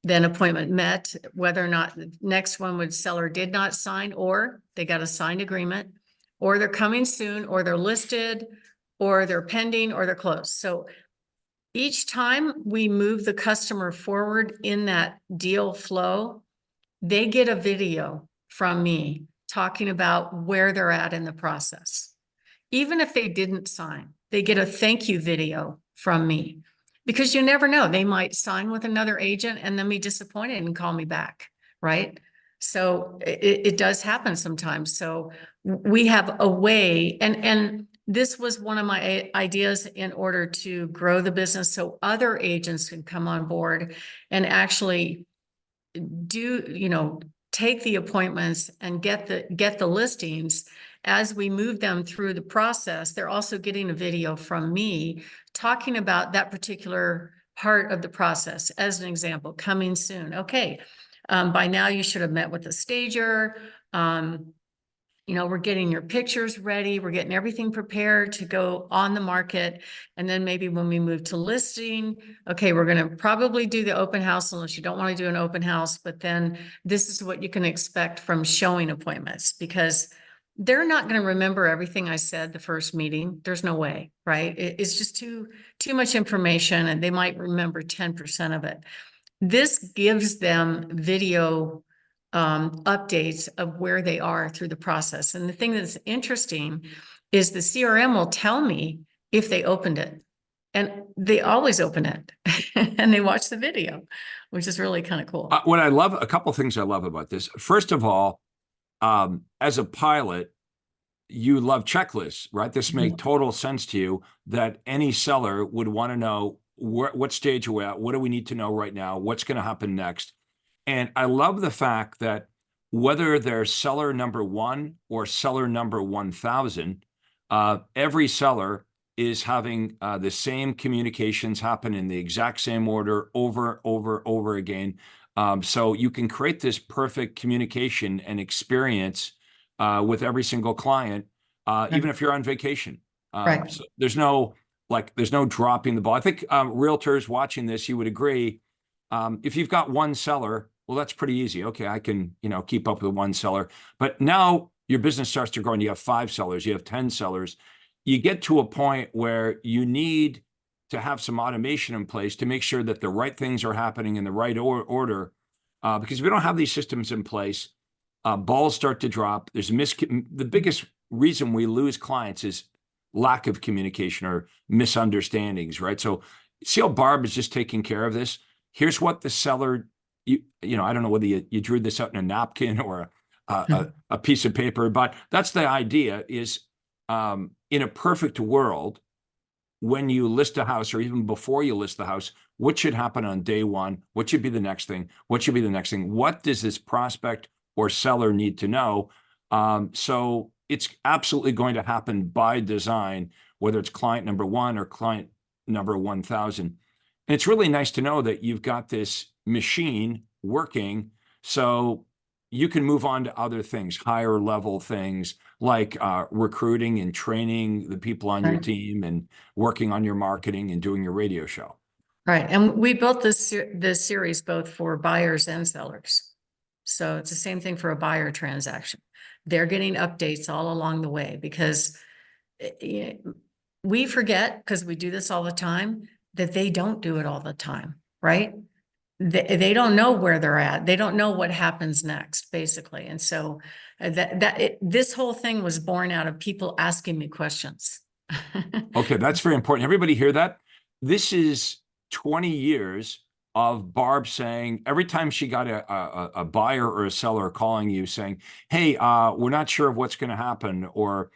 then appointment met, whether or not the next one would seller did not sign, or they got a signed agreement, or they're coming soon, or they're listed, or they're pending, or they're closed. So each time we move the customer forward in that deal flow, they get a video from me talking about where they're at in the process. Even if they didn't sign, they get a thank you video from me, because you never know, they might sign with another agent and then be disappointed and call me back, right? So it does happen sometimes. So we have a way, and this was one of my ideas in order to grow the business so other agents can come on board and actually do, take the appointments and get the listings. As we move them through the process, they're also getting a video from me talking about that particular part of the process. As an example, coming soon. Okay, by now you should have met with a stager. We're getting your pictures ready. We're getting everything prepared to go on the market. And then maybe when we move to listing, okay, we're going to probably do the open house unless you don't want to do an open house. But then this is what you can expect from showing appointments, because they're not going to remember everything I said the first meeting. There's no way, right? It's just too much information, and they might remember 10% of it. This gives them video updates of where they are through the process. And the thing that's interesting is the CRM will tell me if they opened it, and they always open it and they watch the video, which is really kind of cool. What I love, a couple of things I love about this. First of all, as a pilot, you love checklists, right? This makes total sense to you that any seller would want to know what stage are we at? What do we need to know right now? What's going to happen next? And I love the fact that whether they're seller number 1 or seller number 1,000, every seller is having the same communications happen in the exact same order over again. So you can create this perfect communication and experience with every single client, even if you're on vacation. Right. So there's no dropping the ball. I think realtors watching this, you would agree. If you've got one seller, well, that's pretty easy. Okay, I can, keep up with one seller. But now your business starts to grow and you have 5 sellers, you have 10 sellers. You get to a point where you need to have some automation in place to make sure that the right things are happening in the right order. Because if we don't have these systems in place, balls start to drop. The biggest reason we lose clients is lack of communication or misunderstandings, right? So see how Barb is just taking care of this. Here's what the seller, I don't know whether you drew this out in a napkin or a piece of paper, but that's the idea is in a perfect world, when you list a house or even before you list the house, what should happen on day 1? What should be the next thing? What should be the next thing? What does this prospect or seller need to know? So it's absolutely going to happen by design, whether it's client number 1 or client number 1,000. And it's really nice to know that you've got this machine working so you can move on to other things, higher level things like recruiting and training the people on your team and working on your marketing and doing your radio show. Right. And we built this series both for buyers and sellers. So it's the same thing for a buyer transaction. They're getting updates all along the way because we forget, because we do this all the time, that they don't do it all the time, right? They don't know where they're at. They don't know what happens next, basically. And so this whole thing was born out of people asking me questions. Okay, that's very important. Everybody hear that? This is 20 years of Barb saying, every time she got a buyer or a seller calling you saying, hey, we're not sure of what's going to happen, or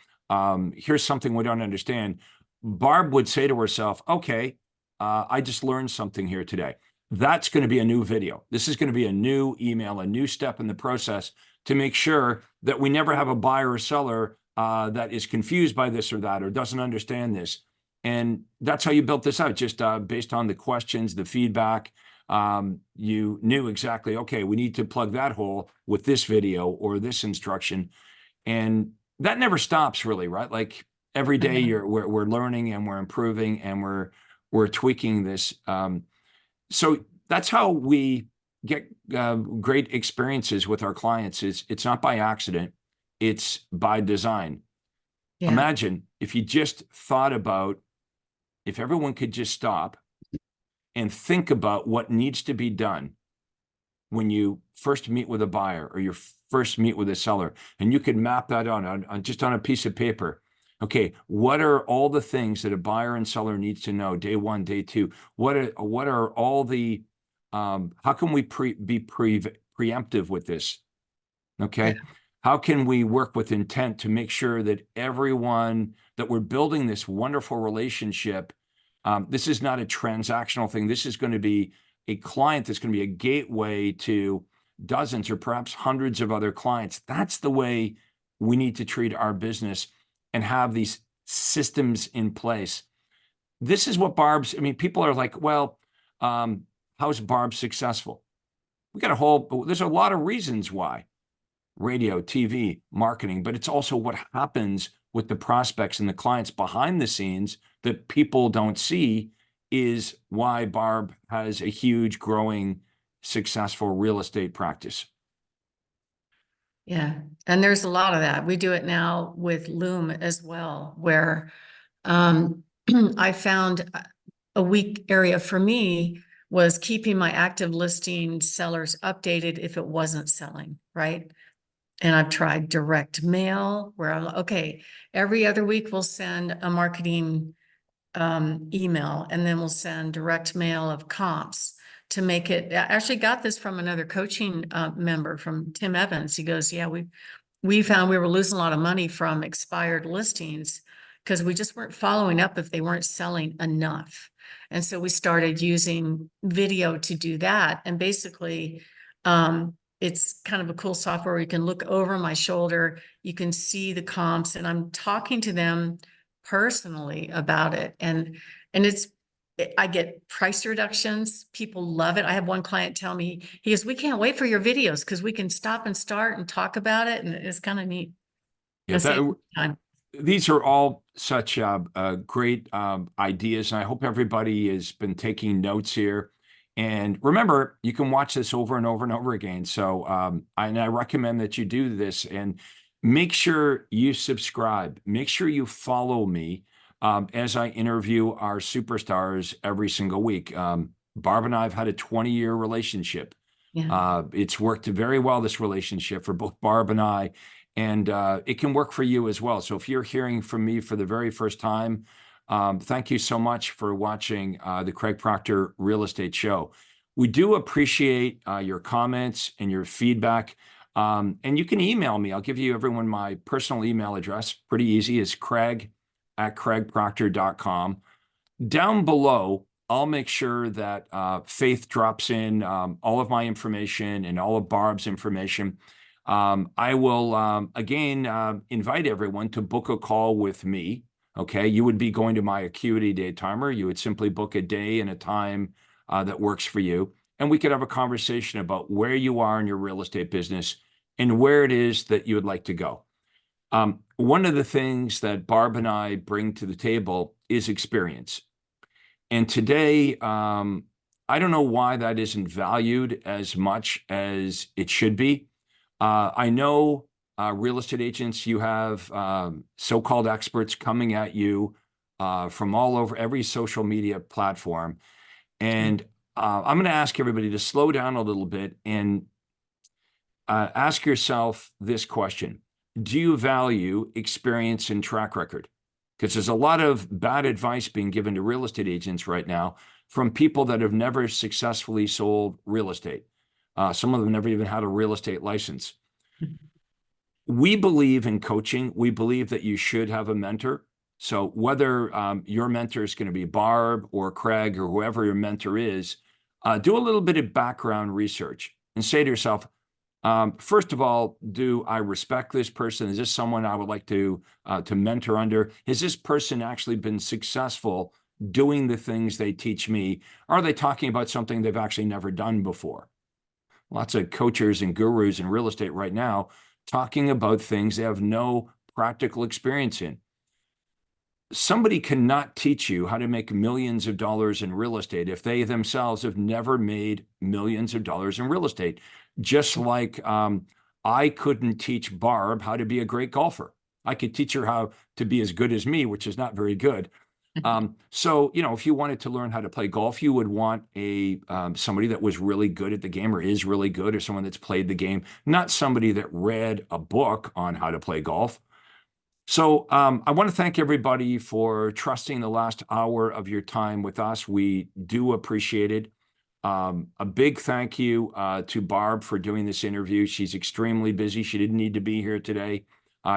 here's something we don't understand, Barb would say to herself, okay, I just learned something here today. That's going to be a new video. This is going to be a new email, a new step in the process to make sure that we never have a buyer or seller that is confused by this or that, or doesn't understand this. And that's how you built this out, just based on the questions, the feedback. You knew exactly, okay, we need to plug that hole with this video or this instruction. And that never stops, really, right? Like every day we're learning and we're improving and we're tweaking this. So that's how we get great experiences with our clients. It's not by accident, it's by design. Yeah. Imagine if you just thought about, if everyone could just stop and think about what needs to be done when you first meet with a buyer or you first meet with a seller, and you could map that on just on a piece of paper. Okay, what are all the things that a buyer and seller needs to know day 1, day 2? What are all the how can we be preemptive with this? Okay, yeah. How can we work with intent to make sure that everyone, that we're building this wonderful relationship? This is not a transactional thing. This is going to be a client that's going to be a gateway to dozens or perhaps hundreds of other clients. That's the way we need to treat our business and have these systems in place. This is what people are like, well, how's Barb successful? There's a lot of reasons why. Radio, TV, marketing, but it's also what happens with the prospects and the clients behind the scenes that people don't see is why Barb has a huge, growing, successful real estate practice. Yeah, and there's a lot of that. We do it now with Loom as well, where I found a weak area for me was keeping my active listing sellers updated if it wasn't selling, right? And I've tried direct mail where okay, every other week we'll send a marketing email, and then we'll send direct mail of comps to make it. I actually got this from another coaching member, from Tim Evans. He goes, yeah, we found we were losing a lot of money from expired listings because we just weren't following up if they weren't selling enough. And so we started using video to do that. And basically, it's kind of a cool software where you can look over my shoulder, you can see the comps, and I'm talking to them personally about it. And I get price reductions. People love it. I have one client tell me, he goes, we can't wait for your videos because we can stop and start and talk about it. And it's kind of neat. Yeah, Time. these are all such great ideas, and I hope everybody has been taking notes here. And remember, you can watch this over and over and over again. So I recommend that you do this, and make sure you subscribe. Make sure you follow me as I interview our superstars every single week. Barb and I have had a 20-year relationship. Yeah. It's worked very well, this relationship, for both Barb and I. And it can work for you as well. So if you're hearing from me for the very first time, thank you so much for watching the Craig Proctor Real Estate Show. We do appreciate your comments and your feedback. And you can email me. I'll give you everyone my personal email address. Pretty easy. It's craig@craigproctor.com. Down below, I'll make sure that Faith drops in all of my information and all of Barb's information. I will, again, invite everyone to book a call with me. Okay, you would be going to my Acuity Day Timer. You would simply book a day and a time that works for you. And we could have a conversation about where you are in your real estate business and where it is that you would like to go. One of the things that Barb and I bring to the table is experience. And today, I don't know why that isn't valued as much as it should be. I know real estate agents, you have so-called experts coming at you from all over every social media platform. And I'm going to ask everybody to slow down a little bit and ask yourself this question. Do you value experience and track record? Because there's a lot of bad advice being given to real estate agents right now from people that have never successfully sold real estate. Some of them never even had a real estate license. We believe in coaching. We believe that you should have a mentor. So whether your mentor is going to be Barb or Craig or whoever your mentor is, do a little bit of background research and say to yourself, first of all, do I respect this person? Is this someone I would like to mentor under? Has this person actually been successful doing the things they teach me? Or are they talking about something they've actually never done before? Lots of coaches and gurus in real estate right now talking about things they have no practical experience in. Somebody cannot teach you how to make millions of dollars in real estate if they themselves have never made millions of dollars in real estate. Just like I couldn't teach Barb how to be a great golfer. I could teach her how to be as good as me, which is not very good. So, if you wanted to learn how to play golf, you would want somebody that was really good at the game or is really good, or someone that's played the game, not somebody that read a book on how to play golf. So I want to thank everybody for trusting the last hour of your time with us. We do appreciate it. A big thank you to Barb for doing this interview. She's extremely busy. She didn't need to be here today.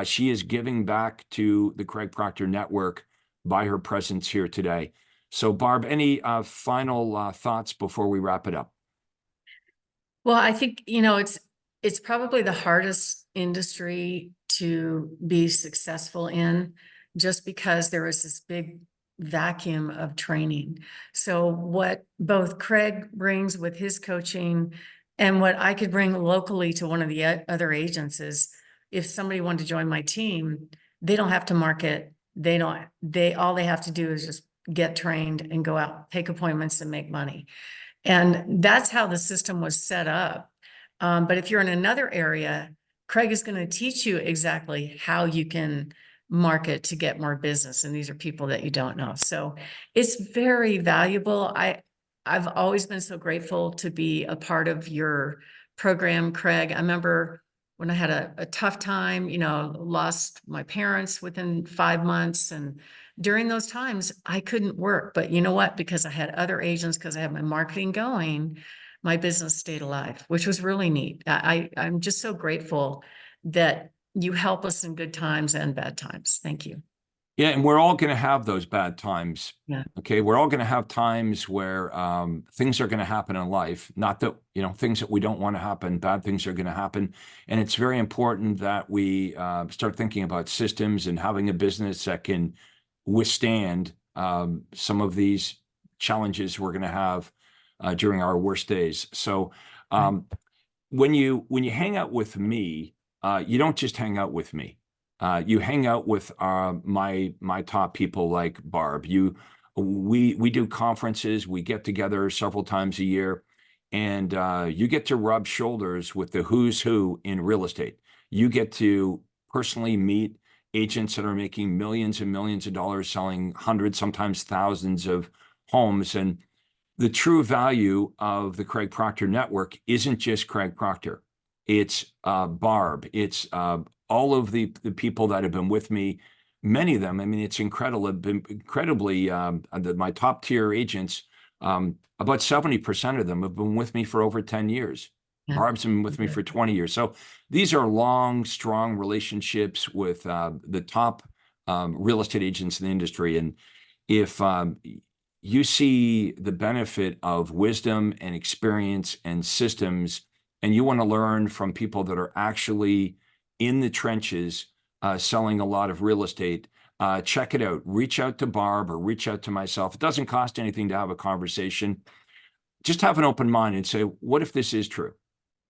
She is giving back to the Craig Proctor Network by her presence here today. So Barb, any final thoughts before we wrap it up? Well, I think, it's probably the hardest industry to be successful in, just because there is this big vacuum of training. So what both Craig brings with his coaching and what I could bring locally to one of the other agents is, if somebody wanted to join my team, they don't have to market. All they have to do is just get trained and go out, take appointments and make money. And that's how the system was set up. But if you're in another area, Craig is going to teach you exactly how you can market to get more business. And these are people that you don't know. So it's very valuable. I've always been so grateful to be a part of your program, Craig. I remember when I had a tough time, lost my parents within 5 months. And during those times, I couldn't work. But you know what? Because I had other agents, because I had my marketing going, my business stayed alive, which was really neat. I'm just so grateful that you help us in good times and bad times. Thank you. Yeah, and we're all going to have those bad times. Yeah. Okay, we're all going to have times where things are going to happen in life. Not that, things that we don't want to happen, bad things are going to happen. And it's very important that we start thinking about systems and having a business that can withstand some of these challenges we're going to have during our worst days. So when you hang out with me, you don't just hang out with me. You hang out with my top people like Barb. We do conferences. We get together several times a year, and you get to rub shoulders with the who's who in real estate. You get to personally meet agents that are making millions and millions of dollars selling hundreds, sometimes thousands of homes. And the true value of the Craig Proctor network isn't just Craig Proctor. It's Barb. It's all of the people that have been with me, many of them. I mean, it's incredibly, my top tier agents, about 70% of them have been with me for over 10 years. Yeah. Barb's been with me for 20 years. So these are long, strong relationships with the top real estate agents in the industry. And if you see the benefit of wisdom and experience and systems, and you want to learn from people that are actually in the trenches, selling a lot of real estate, check it out. Reach out to Barb or reach out to myself. It doesn't cost anything to have a conversation. Just have an open mind and say, what if this is true?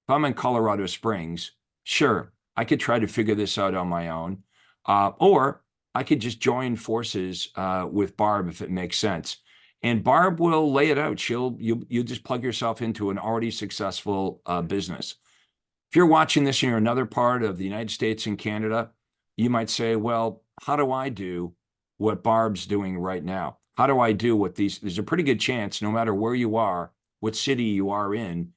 If I'm in Colorado Springs, sure, I could try to figure this out on my own. Or I could just join forces with Barb if it makes sense. And Barb will lay it out. You just plug yourself into an already successful business. If you're watching this and you're another part of the United States and Canada, you might say, well, how do I do what Barb's doing right now? How do I do what there's a pretty good chance, no matter where you are, what city you are in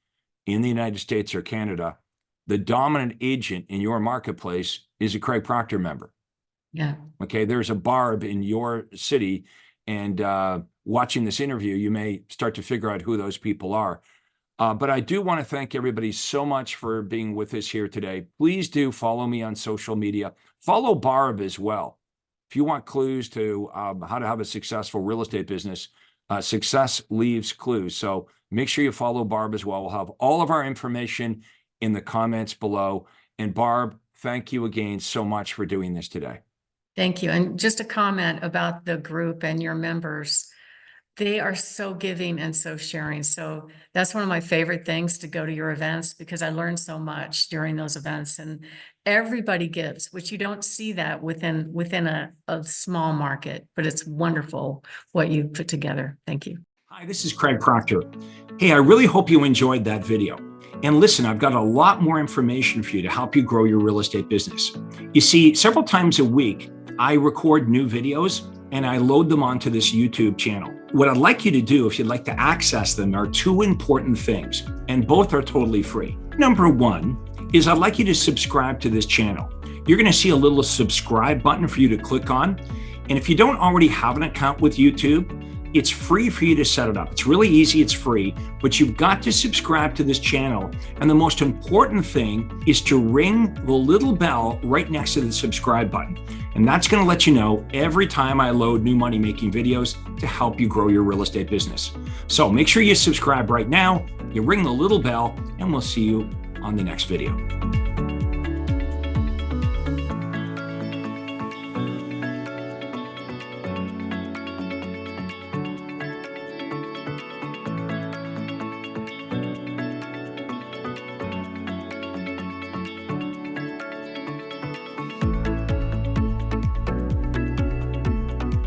the United States or Canada, the dominant agent in your marketplace is a Craig Proctor member. Yeah. Okay, there's a Barb in your city, and watching this interview, you may start to figure out who those people are. But I do want to thank everybody so much for being with us here today. Please do follow me on social media. Follow Barb as well. If you want clues to how to have a successful real estate business, success leaves clues. So make sure you follow Barb as well. We'll have all of our information in the comments below. And Barb, thank you again so much for doing this today. Thank you. And just a comment about the group and your members. They are so giving and so sharing. So that's one of my favorite things, to go to your events, because I learned so much during those events, and everybody gives, which you don't see that within a small market, but it's wonderful what you put together. Thank you. Hi, this is Craig Proctor. Hey, I really hope you enjoyed that video. And listen, I've got a lot more information for you to help you grow your real estate business. You see, several times a week, I record new videos and I load them onto this YouTube channel. What I'd like you to do, if you'd like to access them, are two important things, and both are totally free. Number one is I'd like you to subscribe to this channel. You're gonna see a little subscribe button for you to click on. And if you don't already have an account with YouTube, it's free for you to set it up. It's really easy, it's free, but you've got to subscribe to this channel. And the most important thing is to ring the little bell right next to the subscribe button. And that's gonna let you know every time I load new money-making videos to help you grow your real estate business. So make sure you subscribe right now, you ring the little bell, and we'll see you on the next video.